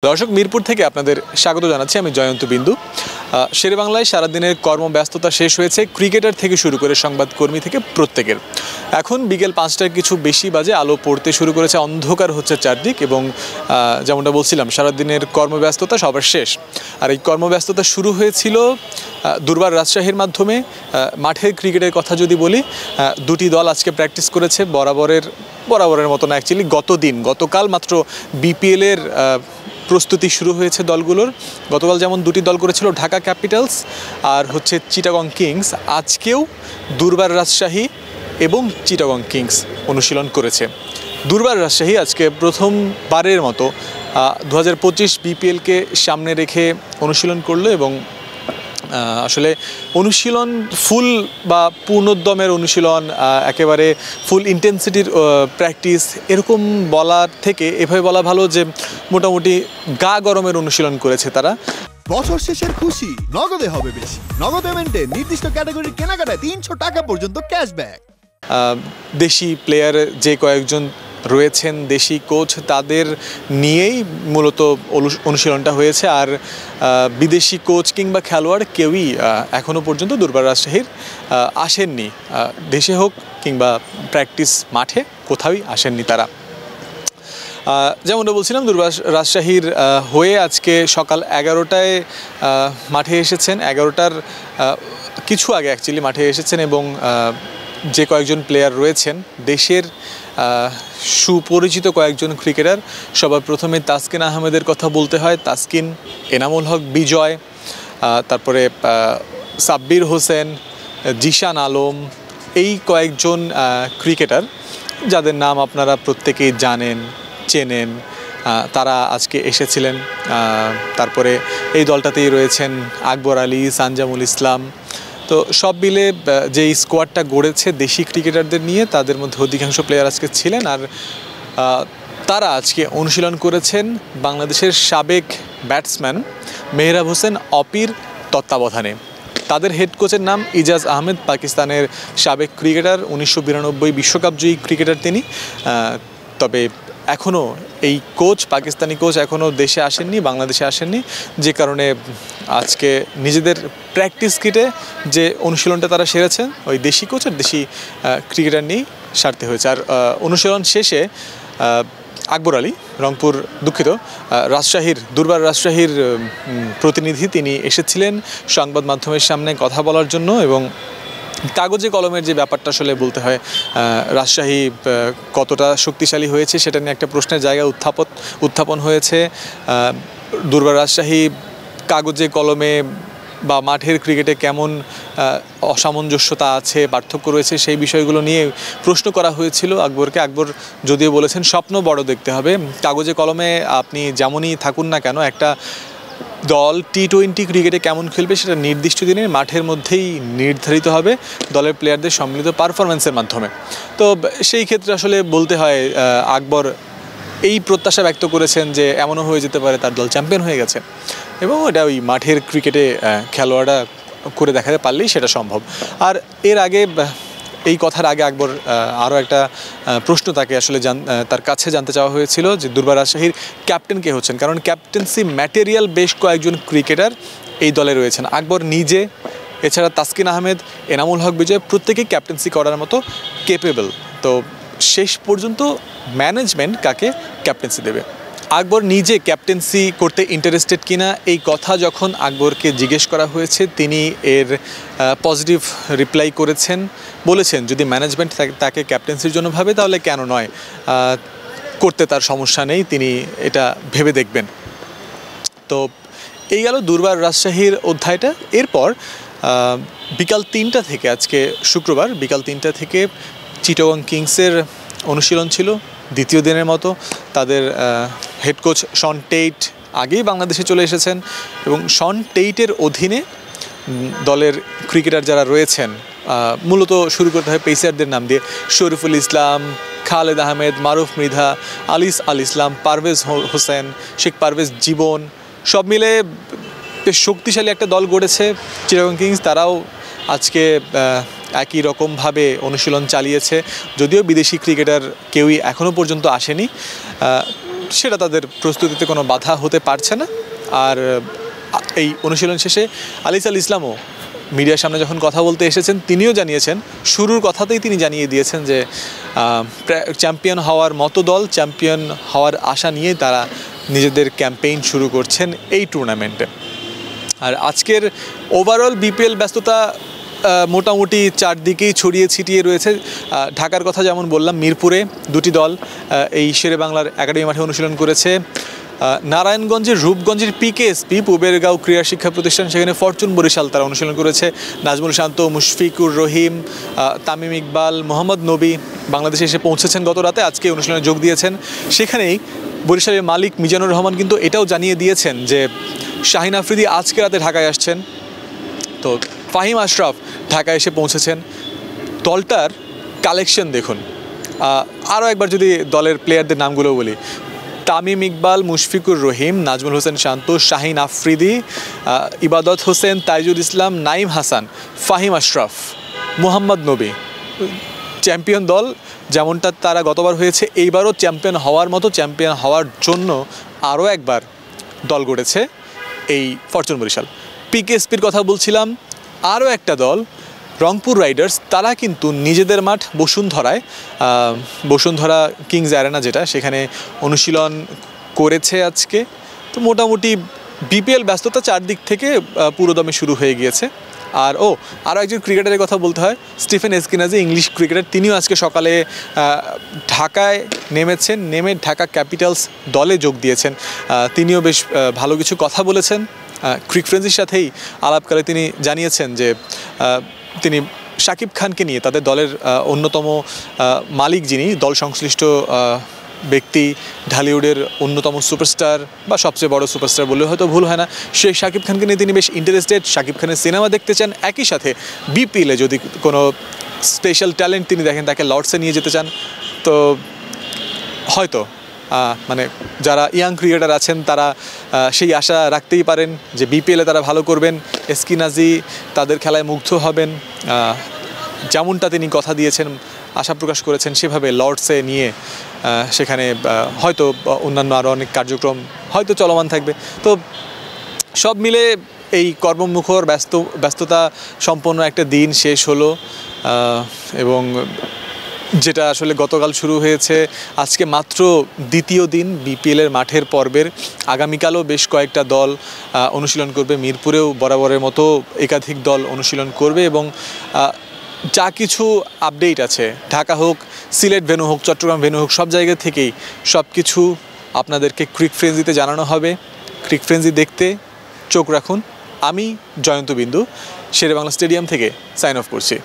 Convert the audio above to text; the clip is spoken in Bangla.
দর্শক মিরপুর থেকে আপনাদের স্বাগত জানাচ্ছি। আমি জয়ন্ত বিন্দু। শেরেবাংলায় সারাদিনের কর্মব্যস্ততা শেষ হয়েছে, ক্রিকেটার থেকে শুরু করে সংবাদকর্মী থেকে প্রত্যেকের। এখন বিকেল 5টার কিছু বেশি বাজে, আলো পড়তে শুরু করেছে, অন্ধকার হচ্ছে চারদিক এবং যেমনটা বলছিলাম সারাদিনের কর্মব্যস্ততা সবার শেষ। আর এই কর্মব্যস্ততা শুরু হয়েছিল দুর্বার রাজশাহীর মাধ্যমে। মাঠের ক্রিকেটের কথা যদি বলি, দুটি দল আজকে প্র্যাকটিস করেছে বরাবরের মতো না, অ্যাকচুয়ালি গতকাল মাত্র বিপিএলের প্রস্তুতি শুরু হয়েছে দলগুলোর। গতকাল যেমন দুটি দল করেছিল, ঢাকা ক্যাপিটালস আর হচ্ছে চিটাগং কিংস। আজকেও দুর্বার রাজশাহী এবং চিটাগং কিংস অনুশীলন করেছে। দুর্বার রাজশাহী আজকে প্রথমবারের মতো 2025 বিপিএলকে সামনে রেখে অনুশীলন করলো এবং আসলে অনুশীলন ফুল বা পূর্ণোদ্যমের অনুশীলন, একেবারে ফুল ইন্টেন্সিটির প্র্যাকটিস এরকম বলার থেকে এভাবে বলা ভালো যে মোটামুটি গা গরমের অনুশীলন করেছে তারা। বছর শেষের খুশি নগদে হবে বেশি। নগদ পেমেন্টে নির্দিষ্ট ক্যাটাগরির কেনাকাটায় 300 টাকা পর্যন্ত ক্যাশব্যাক। দেশি প্লেয়ার যে কয়েকজন রয়েছেন, দেশি কোচ, তাদের নিয়েই মূলত অনুশীলনটা হয়েছে। আর বিদেশি কোচ কিংবা খেলোয়াড় কেউই এখনও পর্যন্ত দুর্বার রাজশাহীর আসেননি। দেশে হোক কিংবা প্র্যাকটিস মাঠে কোথাওই আসেননি তারা। যেমনটা বলছিলাম, দুর্বার রাজশাহীর হয়ে আজকে সকাল 11টায় মাঠে এসেছেন, 11টার কিছু আগে অ্যাকচুয়ালি মাঠে এসেছেন এবং যে কয়েকজন প্লেয়ার রয়েছেন দেশের সুপরিচিত কয়েকজন ক্রিকেটার। সবার প্রথমে তাসকিন আহমেদের কথা বলতে হয়। তাসকিন, এনামুল হক বিজয়, তারপরে সাব্বির হোসেন, জিশান আলম, এই কয়েকজন ক্রিকেটার যাদের নাম আপনারা প্রত্যেকেই জানেন, চেনেন, তারা আজকে এসেছিলেন। তারপরে এই দলটাতেই রয়েছেন আকবর আলী, সানজামুল ইসলাম। তো সব মিলে যে স্কোয়াডটা গড়েছে দেশি ক্রিকেটারদের নিয়ে, তাদের মধ্যে অধিকাংশ প্লেয়ার আজকে ছিলেন। আর তারা আজকে অনুশীলন করেছেন বাংলাদেশের সাবেক ব্যাটসম্যান মেহরাব হোসেন অপির তত্ত্বাবধানে। তাদের হেড কোচের নাম ইজাজ আহমেদ, পাকিস্তানের সাবেক ক্রিকেটার, 1992 বিশ্বকাপ জয়ী ক্রিকেটার তিনি। তবে এখনও এই কোচ, পাকিস্তানি কোচ এখনও দেশে আসেননি, বাংলাদেশে আসেননি, যে কারণে আজকে নিজেদের প্র্যাকটিস কিটে যে অনুশীলনটা তারা সেরেছেন ওই দেশি কোচ আর দেশি ক্রিকেটার নিয়েই সারতে হয়েছে। আর অনুশীলন শেষে আকবর আলী, দুর্বার রাজশাহীর প্রতিনিধি, তিনি এসেছিলেন সংবাদ মাধ্যমের সামনে কথা বলার জন্য। এবং কাগজে কলমের যে ব্যাপারটা আসলে বলতে হয়, রাজশাহী কতটা শক্তিশালী হয়েছে সেটা নিয়ে একটা প্রশ্নের জায়গা উত্থাপন হয়েছে। দুর্বার রাজশাহী কাগজে কলমে বা মাঠের ক্রিকেটে কেমন অসামঞ্জস্যতা আছে, পার্থক্য রয়েছে, সেই বিষয়গুলো নিয়ে প্রশ্ন করা হয়েছিল আকবরকে। আকবর যদিও বলেছেন স্বপ্ন বড় দেখতে হবে। কাগজে কলমে আপনি যেমনই থাকুন না কেন, একটা দল টি-20 ক্রিকেটে কেমন খেলবে সেটা নির্দিষ্ট দিনে মাঠের মধ্যেই নির্ধারিত হবে দলের প্লেয়ারদের সম্মিলিত পারফরম্যান্সের মাধ্যমে। তো সেই ক্ষেত্রে আসলে বলতে হয় আকবর এই প্রত্যাশা ব্যক্ত করেছেন যে এমনও হয়ে যেতে পারে তার দল চ্যাম্পিয়ন হয়ে গেছে এবং এটা ওই মাঠের ক্রিকেটে খেলোয়াড়রা করে দেখাতে পারলেই সেটা সম্ভব। আর এর আগে, এই কথার আগে আকবর আরও একটা প্রশ্ন তাকে আসলে তার কাছে জানতে চাওয়া হয়েছিল যে দুর্বার রাজশাহীর ক্যাপ্টেন কে হচ্ছেন, কারণ ক্যাপ্টেন্সি ম্যাটেরিয়াল বেশ কয়েকজন ক্রিকেটার এই দলে রয়েছেন। আকবর নিজে, এছাড়া তাসকিন আহমেদ, এনামুল হক বিজয়, প্রত্যেকেই ক্যাপ্টেন্সি করার মতো কেপেবল। তো শেষ পর্যন্ত ম্যানেজমেন্ট কাকে ক্যাপ্টেন্সি দেবে। আকবর নিজে ক্যাপ্টেন্সি করতে ইন্টারেস্টেড কিনা এই কথা যখন আকবরকে জিজ্ঞেস করা হয়েছে, তিনি এর পজিটিভ রিপ্লাই করেছেন, বলেছেন যদি ম্যানেজমেন্ট তাকে ক্যাপ্টেন্সির জন্য ভাবে তাহলে কেন নয়, করতে তার সমস্যা নেই, তিনি এটা ভেবে দেখবেন। তো এই গেল দুর্বার রাজশাহীর অধ্যায়টা। এরপর বিকাল 3টা থেকে, আজকে শুক্রবার বিকাল 3টা থেকে চিটাগং কিংসের অনুশীলন ছিল দ্বিতীয় দিনের মতো। তাদের হেড কোচ শন টেইট আগেই বাংলাদেশে চলে এসেছেন এবং শন টেইটের অধীনে দলের ক্রিকেটার যারা রয়েছেন, মূলত শুরু করতে হয় পেসারদের নাম দিয়ে, শরীফুল ইসলাম, খালেদ আহমেদ, মারুফ মৃধা, আল ইসলাম, পারভেজ হোসেন, শেখ পারভেজ জীবন, সব মিলে বেশ শক্তিশালী একটা দল গড়েছে চিটাগং কিংস। তারাও আজকে একই রকমভাবে অনুশীলন চালিয়েছে, যদিও বিদেশি ক্রিকেটার কেউই এখনও পর্যন্ত আসেনি। সেটা তাদের প্রস্তুতিতে কোনো বাধা হতে পারছে না। আর এই অনুশীলন শেষে আলিস আল ইসলামও মিডিয়ার সামনে যখন কথা বলতে এসেছেন তিনিও জানিয়েছেন, শুরুর কথাতেই তিনি জানিয়ে দিয়েছেন যে চ্যাম্পিয়ন হওয়ার মতো দল, চ্যাম্পিয়ন হওয়ার আশা নিয়ে তারা নিজেদের ক্যাম্পেইন শুরু করছেন এই টুর্নামেন্টে। আর আজকের ওভারঅল বিপিএল ব্যস্ততা মোটামুটি চারদিকেই ছড়িয়ে ছিটিয়ে রয়েছে। ঢাকার কথা যেমন বললাম, মিরপুরে দুটি দল এই শেরেবাংলার একাডেমি মাঠে অনুশীলন করেছে। নারায়ণগঞ্জের রূপগঞ্জের পিকেএসপি পুবেরগাঁও ক্রীড়া শিক্ষা প্রতিষ্ঠান, সেখানে ফরচুন বরিশাল তারা অনুশীলন করেছে। নাজমুল শান্ত, মুশফিকুর রহিম, তামিম ইকবাল, মোহাম্মদ নবী বাংলাদেশে এসে পৌঁছেছেন গত রাতে, আজকে অনুশীলনে যোগ দিয়েছেন। সেখানেই বরিশালের মালিক মিজানুর রহমান কিন্তু এটাও জানিয়ে দিয়েছেন যে শাহিন আফ্রিদি আজকে রাতে ঢাকায় আসছেন। তো ফাহিম আশরাফ ঢাকায় এসে পৌঁছেছেন। দলটার কালেকশন দেখুন। আরও একবার যদি দলের প্লেয়ারদের নামগুলো বলি, তামিম ইকবাল, মুশফিকুর রহিম, নাজমুল হোসেন শান্ত, শাহিন আফ্রিদি, ইবাদত হোসেন, তাইজুল ইসলাম, নাইম হাসান, ফাহিম আশরাফ, মোহাম্মদ নবী। চ্যাম্পিয়ন দল যেমনটা তারা গতবার হয়েছে, এইবারও চ্যাম্পিয়ন হওয়ার মতো, চ্যাম্পিয়ন হওয়ার জন্য আরও একবার দল গড়েছে এই ফরচুন বরিশাল। পিকেএসপির কথা বলছিলাম, আরও একটা দল রংপুর রাইডার্স, তারা কিন্তু নিজেদের মাঠ বসুন্ধরা কিংস অ্যারেনা যেটা, সেখানে অনুশীলন করেছে আজকে। তো মোটামুটি বিপিএল ব্যস্ততা চারদিক থেকে পুরোদমে শুরু হয়ে গিয়েছে। আর আরও একজন ক্রিকেটারের কথা বলতে হয়, স্টিফেন এসকিনাজি, ইংলিশ ক্রিকেটার, তিনিও আজকে সকালে ঢাকায় নেমেছেন, নেমে ঢাকা ক্যাপিটালস দলে যোগ দিয়েছেন। তিনিও বেশ ভালো কিছু কথা বলেছেন। ক্রিক ফ্রেন্ডসের সাথেই আলাপকালে তিনি জানিয়েছেন যে তিনি শাকিব খানকে নিয়ে, তাদের দলের অন্যতম মালিক যিনি, দল সংশ্লিষ্ট ব্যক্তি, ঢালিউডের অন্যতম সুপারস্টার বা সবচেয়ে বড় সুপারস্টার বললে হয়তো ভুল হয় না, সেই শাকিব খানকে নিয়ে তিনি বেশ ইন্টারেস্টেড। শাকিব খানের সিনেমা দেখতে চান, একই সাথে বিপিএলে যদি কোনো স্পেশাল ট্যালেন্ট তিনি দেখেন, তাকে লর্ডসে নিয়ে যেতে চান। তো হয়তো মানে যারা ইয়াং ক্রিকেটার আছেন তারা সেই আশা রাখতেই পারেন যে বিপিএলে তারা ভালো করবেন, এসকিনাজি তাদের খেলায় মুগ্ধ হবেন। যেমনটা তিনি কথা দিয়েছেন, আশা প্রকাশ করেছেন, সেভাবে লর্ডসে নিয়ে সেখানে হয়তো অন্যান্য আরও অনেক কার্যক্রম হয়তো চলমান থাকবে। তো সব মিলে এই কর্মমুখর ব্যস্ততা সম্পন্ন একটা দিন শেষ হলো, এবং যেটা আসলে গতকাল শুরু হয়েছে, আজকে মাত্র দ্বিতীয় দিন বিপিএলের মাঠের পর্বের। আগামীকালও বেশ কয়েকটা দল অনুশীলন করবে, মিরপুরেও বরাবরের মতো একাধিক দল অনুশীলন করবে। এবং যা কিছু আপডেট আছে, ঢাকা হোক, সিলেট ভেন্যু হোক, চট্টগ্রাম ভেন্যু হোক, সব জায়গা থেকেই সব কিছু আপনাদেরকে ক্রিক ফ্রেন্সিতে জানানো হবে। ক্রিক ফ্রেন্সি দেখতে চোখ রাখুন। আমি জয়ন্ত বিন্দু শেরেবাংলা স্টেডিয়াম থেকে সাইন অফ করছি।